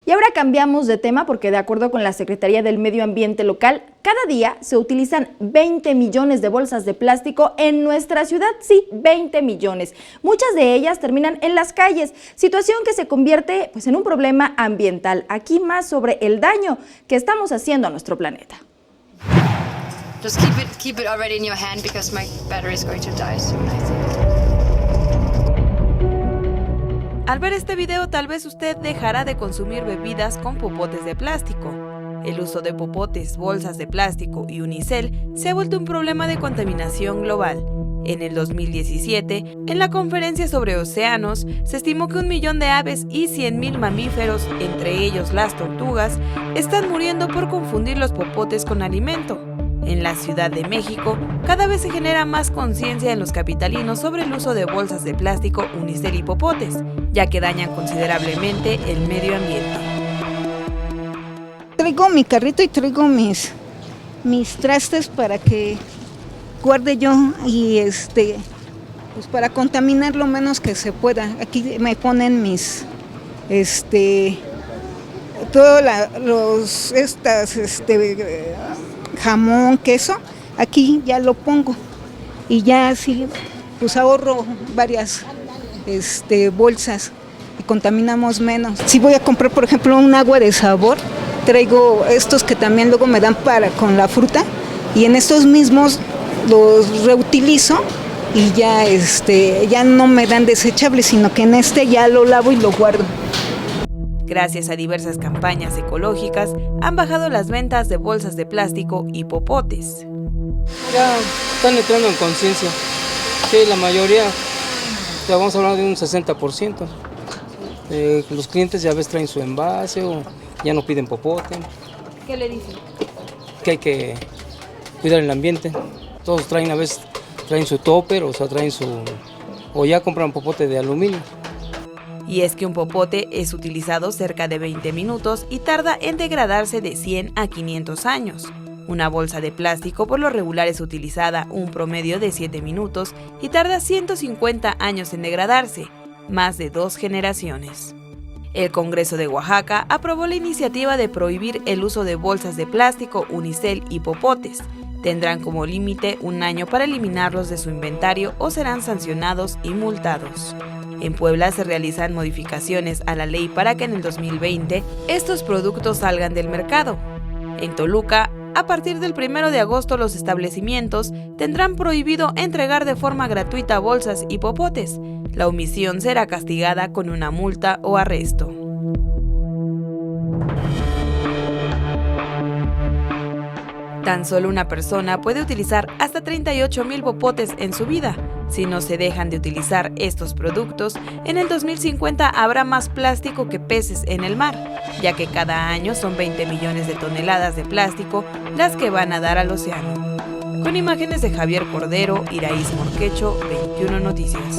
Y ahora cambiamos de tema porque de acuerdo con la Secretaría del Medio Ambiente local, cada día se utilizan 20 millones de bolsas de plástico en nuestra ciudad, sí, 20 millones. Muchas de ellas terminan en las calles, situación que se convierte en un problema ambiental. Aquí más sobre el daño que estamos haciendo a nuestro planeta. Just keep it already in your hand because my battery is going to die soon, I think. Al ver este video, tal vez usted dejará de consumir bebidas con popotes de plástico. El uso de popotes, bolsas de plástico y unicel se ha vuelto un problema de contaminación global. En el 2017, en la conferencia sobre océanos, se estimó que 1 millón de aves y 100.000 mamíferos, entre ellos las tortugas, están muriendo por confundir los popotes con alimento. En la Ciudad de México, cada vez se genera más conciencia en los capitalinos sobre el uso de bolsas de plástico, unicel y popotes, ya que dañan considerablemente el medio ambiente. Traigo mi carrito y traigo mis trastes para que guarde yo y pues para contaminar lo menos que se pueda. Aquí me ponen mis jamón, queso, aquí ya lo pongo y ya así pues ahorro varias bolsas y contaminamos menos. Si voy a comprar, por ejemplo, un agua de sabor, traigo estos que también luego me dan con la fruta y en estos mismos los reutilizo y ya no me dan desechables, sino que en ya lo lavo y lo guardo. Gracias a diversas campañas ecológicas, han bajado las ventas de bolsas de plástico y popotes. Ya están entrando en conciencia. Sí, la mayoría, ya vamos a hablar de un 60%. Los clientes ya ves traen su envase o ya no piden popote. ¿Qué le dicen? Que hay que cuidar el ambiente. Todos a veces traen su topper, o ya compran popote de aluminio. Y es que un popote es utilizado cerca de 20 minutos y tarda en degradarse de 100 a 500 años. Una bolsa de plástico por lo regular es utilizada un promedio de 7 minutos y tarda 150 años en degradarse, más de 2 generaciones. El Congreso de Oaxaca aprobó la iniciativa de prohibir el uso de bolsas de plástico, unicel y popotes. Tendrán como límite 1 año para eliminarlos de su inventario o serán sancionados y multados. En Puebla se realizan modificaciones a la ley para que en el 2020 estos productos salgan del mercado. En Toluca, a partir del 1 de agosto los establecimientos tendrán prohibido entregar de forma gratuita bolsas y popotes. La omisión será castigada con una multa o arresto. Tan solo una persona puede utilizar hasta 38,000 popotes en su vida. Si no se dejan de utilizar estos productos, en el 2050 habrá más plástico que peces en el mar, ya que cada año son 20 millones de toneladas de plástico las que van a dar al océano. Con imágenes de Javier Cordero, Iraís Morquecho, 21 Noticias.